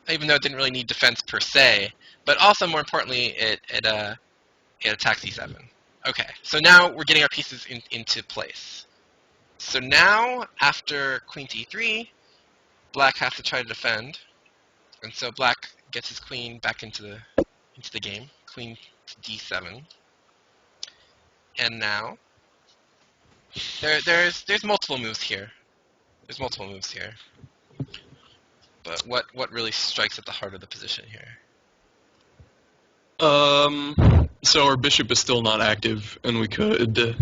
even though it didn't really need defense per se, but also more importantly, it attacks e7. Okay, so now we're getting our pieces into place. So now, after queen to e3, black has to try to defend, and so black gets his queen back into the game. Queen to d7, and now there's multiple moves here. There's multiple moves here, but what really strikes at the heart of the position here? So our bishop is still not active, and we could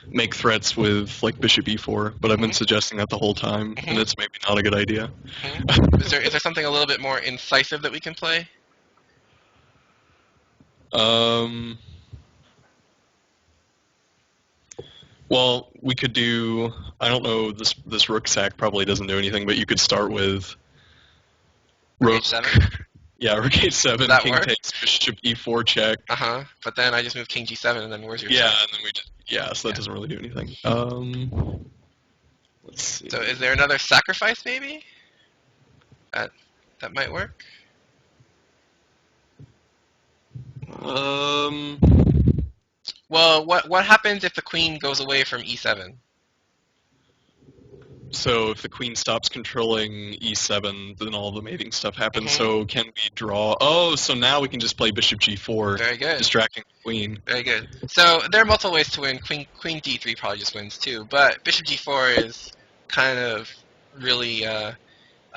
make threats with like bishop e4, but I've been suggesting that the whole time, and it's maybe not a good idea. Is there something a little bit more incisive that we can play? Well, we could do. I don't know. This rook sack probably doesn't do anything, but you could start with Rook h7. Yeah, rook h7. That King work? takes bishop e4 check. But then I just move king g7, and then where's your Yeah, check? and then we just so that doesn't really do anything. Let's see. So is there another sacrifice maybe? That might work. Well, what happens if the queen goes away from e7? So if the queen stops controlling e7, then all the mating stuff happens. So can we draw? Oh, so now we can just play bishop g4. Very good. Distracting the queen. Very good. So there are multiple ways to win. Queen d3 probably just wins too, but bishop g4 is kind of really a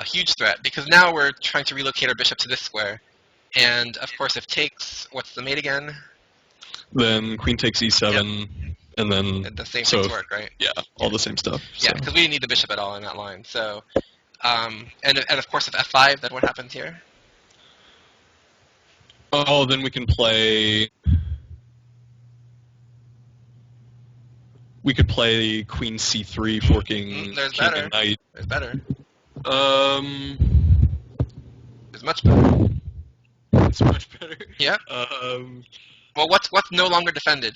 huge threat because now we're trying to relocate our bishop to this square, and of course if takes, what's the mate again? Then queen takes e7. And then the same things work, right? Yeah, all the same stuff. Yeah, because we didn't need the bishop at all in that line. So, and of course, if f5, then what happens here? Oh, then we can play. We could play queen c3, forking There's king better. and knight. There's better. There's much better. It's much better. Yeah. Well, what's no longer defended?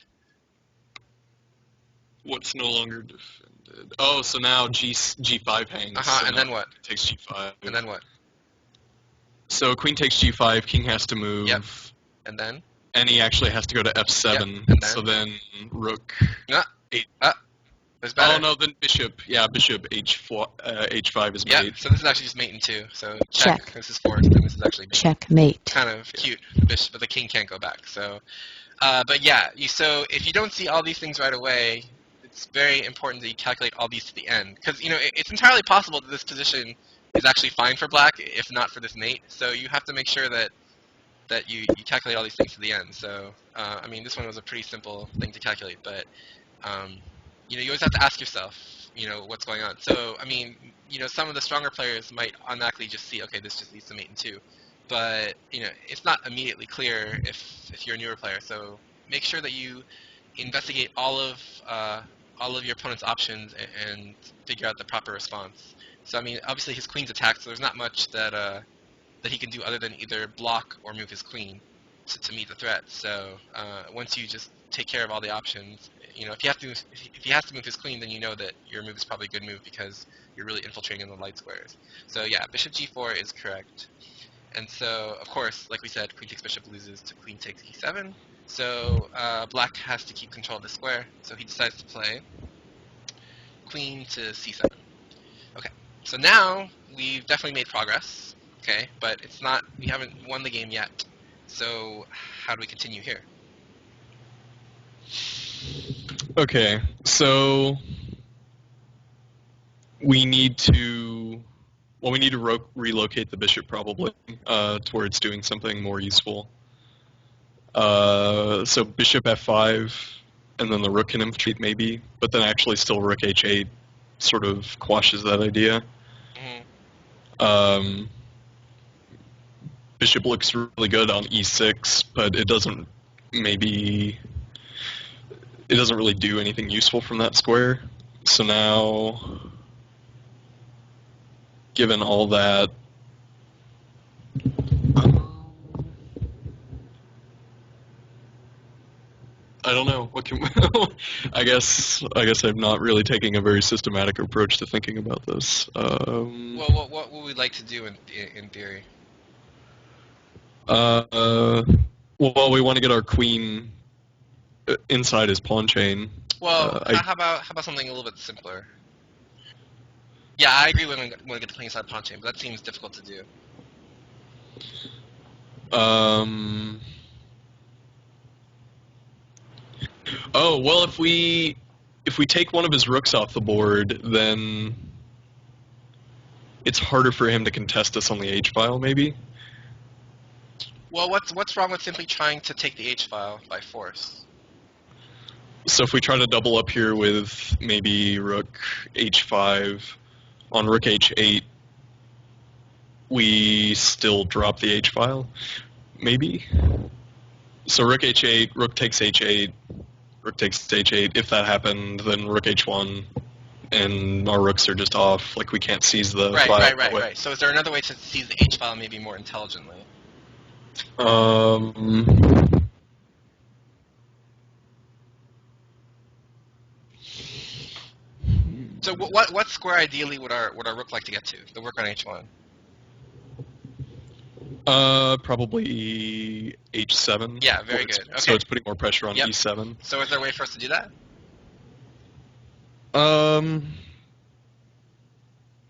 What's no longer defended? Oh, so now g5 hangs. So and then what? Takes g5. And then what? So queen takes g5, king has to move. Yep. And then? And he actually has to go to f7. Yep. And then? So then rook. There's better. Oh no, then bishop. Yeah, bishop h5 is mate. Yeah. So this is actually just mate in 2. So check. This is forced, and this is actually mate. Checkmate. Kind of cute, but the king can't go back. So, but yeah. So if you don't see all these things right away, it's very important that you calculate all these to the end, because it's entirely possible that this position is actually fine for black, if not for this mate. So you have to make sure that you calculate all these things to the end. So I mean, this one was a pretty simple thing to calculate, but you always have to ask yourself, what's going on. So I mean, some of the stronger players might automatically just see, okay, this just leads to mate in 2, but it's not immediately clear if you're a newer player. So make sure that you investigate all of your opponent's options and figure out the proper response. So I mean, obviously his queen's attacked, so there's not much that he can do other than either block or move his queen to meet the threat. So once you just take care of all the options, if he has to move his queen, then you know that your move is probably a good move because you're really infiltrating in the light squares. So yeah, bishop g4 is correct. And so of course, like we said, queen takes bishop loses to queen takes e7. So black has to keep control of the square, so he decides to play queen to c7. Okay, so now we've definitely made progress, okay, but we haven't won the game yet. So how do we continue here? Okay, so we need to relocate the bishop probably to where it's doing something more useful. So bishop f5, and then the rook can infiltrate maybe, but then actually still rook h8 sort of quashes that idea. Bishop looks really good on e6, but it doesn't really do anything useful from that square. So now, given all that, I don't know. What can I guess I'm not really taking a very systematic approach to thinking about this. Well, what would we like to do in theory? Uh, well, we want to get our queen inside his pawn chain. Well, I how about something a little bit simpler? Yeah, I agree. We want to get the queen inside pawn chain, but that seems difficult to do. um. Oh well, if we take one of his rooks off the board, then it's harder for him to contest us on the H file, maybe. Well, what's wrong with simply trying to take the H file by force? So if we try to double up here with maybe rook H5 on rook H8, we still drop the H file, maybe. So rook H8, rook takes H8, rook takes H8. If that happened, then rook H1, and our rooks are just off. Like we can't seize the file. Right. So is there another way to seize the H file maybe more intelligently? Um, So what square ideally would our rook like to get to? The rook on H1. Probably H7. Yeah, very good. Okay. So it's putting more pressure on Yep. E7. So is there a way for us to do that?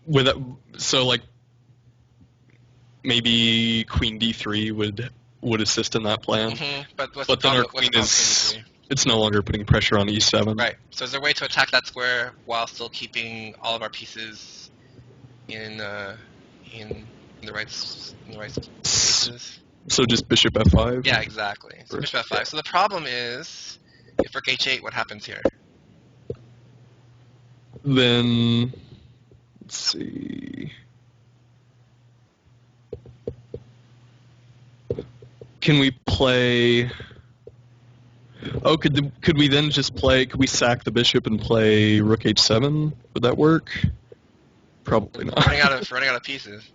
With so like maybe Queen D3 would assist in that plan. Mm-hmm. But But then our queen is it's no longer putting pressure on E7. Right. So is there a way to attack that square while still keeping all of our pieces in the right places? So just bishop F5. Yeah, exactly. So bishop F5. So the problem is, if rook H8, what happens here? Then let's see. Can we play? Oh, could we then just play? Could we sack the bishop and play rook H7? Would that work? Probably not. Running out of pieces.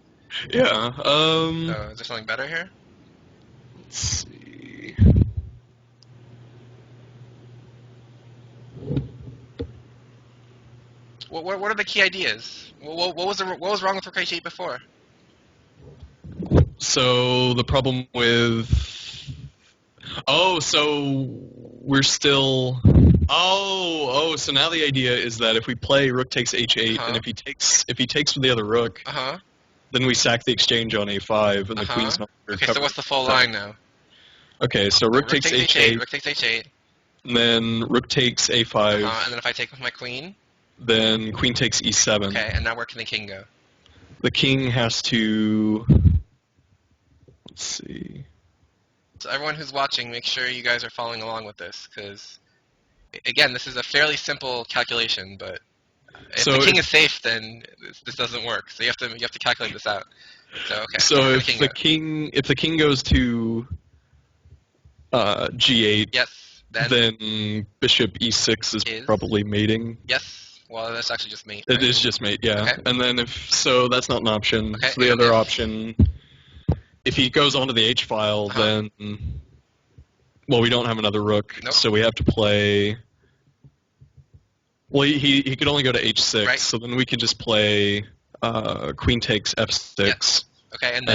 Yeah. So is there something better here? Let's see. What are the key ideas? What was wrong with rook H8 before? So the problem with so we're still so now the idea is that if we play rook takes H8 and if he takes with the other rook, then we sack the exchange on A5 and the queen's not Okay, so what's the full line now? Okay, so rook takes H8, rook takes H8, and then rook takes A5, and then if I take with my queen, then queen takes E7. Okay, and now where can the king go? The king has to let's see. So everyone who's watching, make sure you guys are following along with this, because again, this is a fairly simple calculation, but if the king is safe, then this doesn't work. So you have to calculate this out. So okay. So if the king goes to G8, yes, then bishop E6 is probably mating. Yes. Well, that's actually just mate. Right? It is just mate, yeah. Okay. And then that's not an option. Okay. So the other option, if he goes onto the H file, then we don't have another rook, so we have to play. Well, he could only go to H6, right. So then we could just play queen takes F6. Yes. Okay, and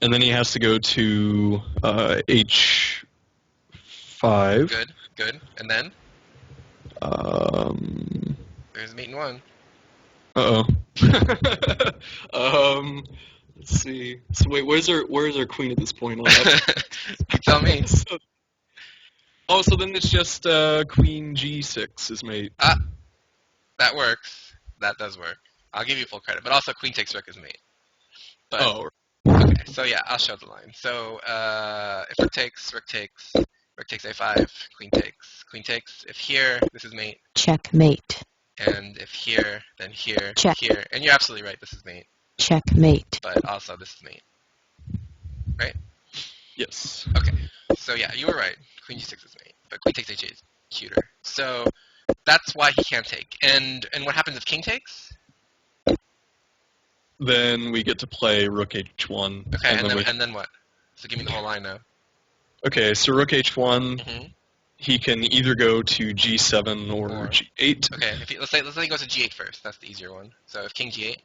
then he has to go to H5. Good. And then? There's mate in one. Let's see. So wait, where's our queen at this point? You tell me. So then it's just queen G6 is mate. That works. That does work. I'll give you full credit, but also queen takes rook is mate. But, okay, so yeah, I'll show the line. So if rook takes A5, queen takes. If here, this is mate. Checkmate. And if here, then here, here. And you're absolutely right, this is mate. Checkmate. But also this is mate. Right? Yes. Okay. So yeah, you were right. Queen G6 is mate. But queen takes H8 is cuter. So that's why he can't take. And what happens if king takes? Then we get to play rook H1. Okay, and then what? So give me the whole line now. Okay, so rook H1, he can either go to G7 or G8. Okay, let's say he goes to G8 first. That's the easier one. So if king G8.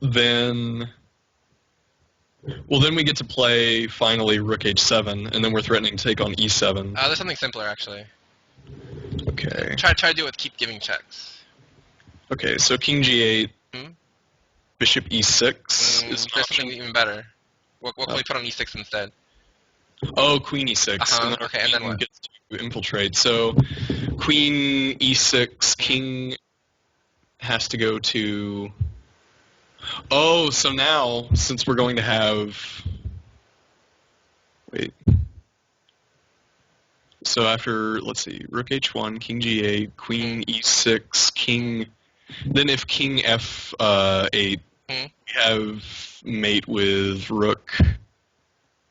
then we get to play finally rook h7, and then we're threatening to take on e7. There's something simpler actually. Okay. Try to do it with keep giving checks. Okay, so king g8, bishop e6 is there's something even better. What can we put on e6 instead? Oh, queen e6. And then okay, and then what? Gets to infiltrate. So queen e6, king has to go to... Oh, so now, since we're going to have... Wait. So after, let's see, rook h1, king g8, queen e6, king... Then if king f8, we have mate with rook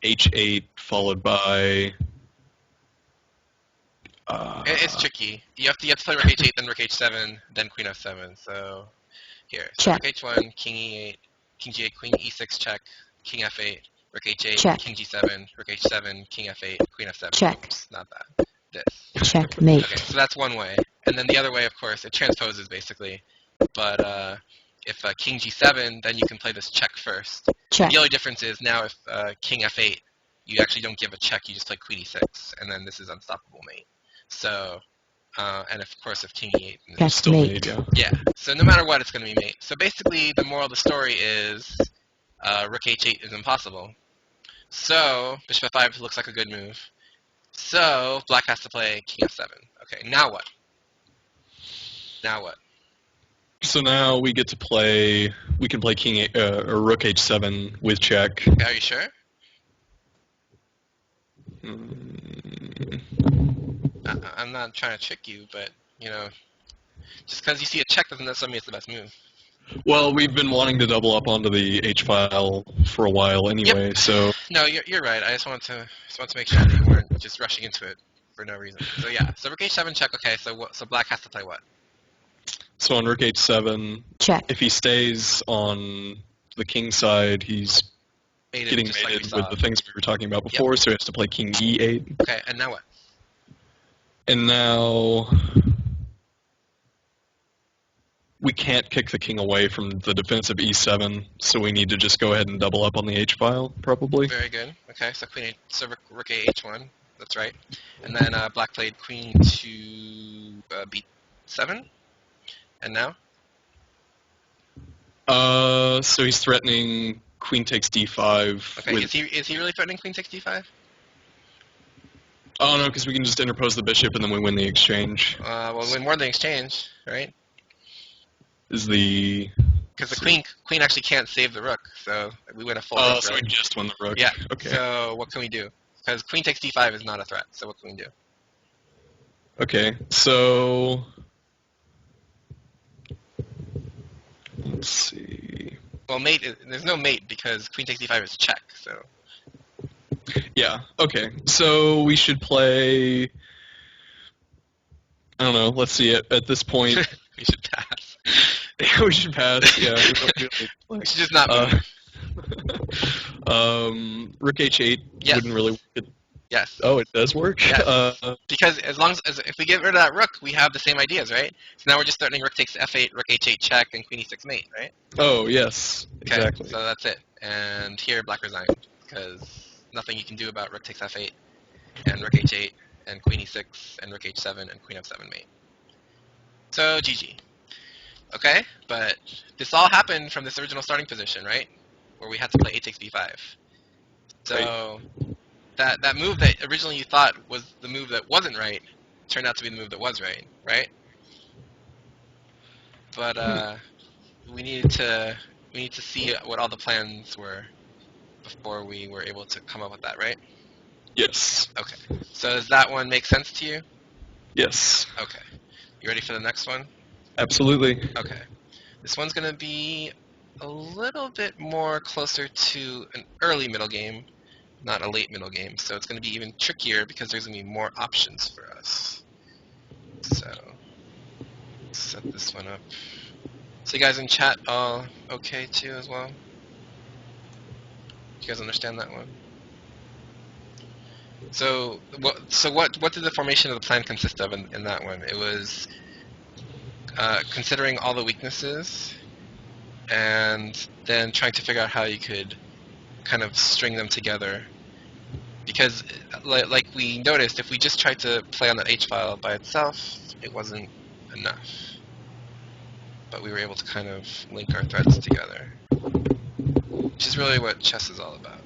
h8 followed by... it's tricky. You have to play rook h8, then rook h7, then queen f7. So here, so check. rook h1, king e8, king g8, queen e6 check, king f8, rook h8, check. king g7, rook h7, king f8, queen f7. Check. Oops, not that. This. Checkmate. Okay, so that's one way. And then the other way, of course, it transposes basically. But if king g7, then you can play this check first. Check. The only difference is now if king f8, you actually don't give a check, you just play queen e6, and then this is unstoppable mate. So, and of course if king e8, then That's still mate. yeah. So no matter what, it's going to be mate. So basically, the moral of the story is rook h8 is impossible. So bishop f5 looks like a good move. So black has to play king f7. Okay, now what? Now what? So now we get to play. We can play king or rook h7 with check. Are you sure? I'm not trying to trick you, but you know, just because you see a check doesn't necessarily mean it's the best move. Well, we've been wanting to double up onto the h file for a while anyway. Yep. So no, you're right. I just want to make sure that you weren't just rushing into it for no reason. So yeah, so rook h7 check. Okay, so black has to play what? So on rook h7, check. If he stays on the king side, he's getting mated with the things we were talking about before. Yep. So he has to play king e8. Okay, and now what? And now we can't kick the king away from the defensive e7, so we need to just go ahead and double up on the h file, probably. Very good. Okay, so rook a h1. That's right. And then black played queen to b7. And now? So he's threatening queen takes d5. Okay, is he really threatening queen takes d5? Oh no, because we can just interpose the bishop and then we win the exchange. Well, we win more than the exchange, right? Is the... Because the queen actually can't save the rook, so we win a full rook. Oh, so we just win the rook. Yeah. Okay. So what can we do? Because queen takes d5 is not a threat, so what can we do? Okay, so... Let's see... Well, there's no mate because queen takes d5 is check, so... Yeah, okay. So we should play... I don't know, let's see, at this point... we should pass. We should pass, yeah. We should just not move. Rook h8 wouldn't really work. Yes. Oh, it does work? Yes. Because as long as if we get rid of that rook, we have the same ideas, right? So now we're just threatening rook takes f8, rook h8 check, and queen e6 mate, right? Oh, yes, okay, exactly. So that's it. And here, black resigned, because nothing you can do about rook takes f8, and rook h8, and queen e6, and rook h7, and queen f7 mate. So, GG. Okay, but this all happened from this original starting position, right? Where we had to play a takes b5. So... That move that originally you thought was the move that wasn't right turned out to be the move that was right, right? But we need to see what all the plans were before we were able to come up with that, right? Yes. Okay. So does that one make sense to you? Yes. Okay. You ready for the next one? Absolutely. Okay. This one's going to be a little bit more closer to an early middle game, not a late middle game, so it's going to be even trickier because there's going to be more options for us. So, set this one up. So you guys in chat all okay too as well? You guys understand that one? So what did the formation of the plan consist of in that one? It was considering all the weaknesses and then trying to figure out how you could kind of string them together. Because, like we noticed, if we just tried to play on that H file by itself, it wasn't enough. But we were able to kind of link our threads together, which is really what chess is all about.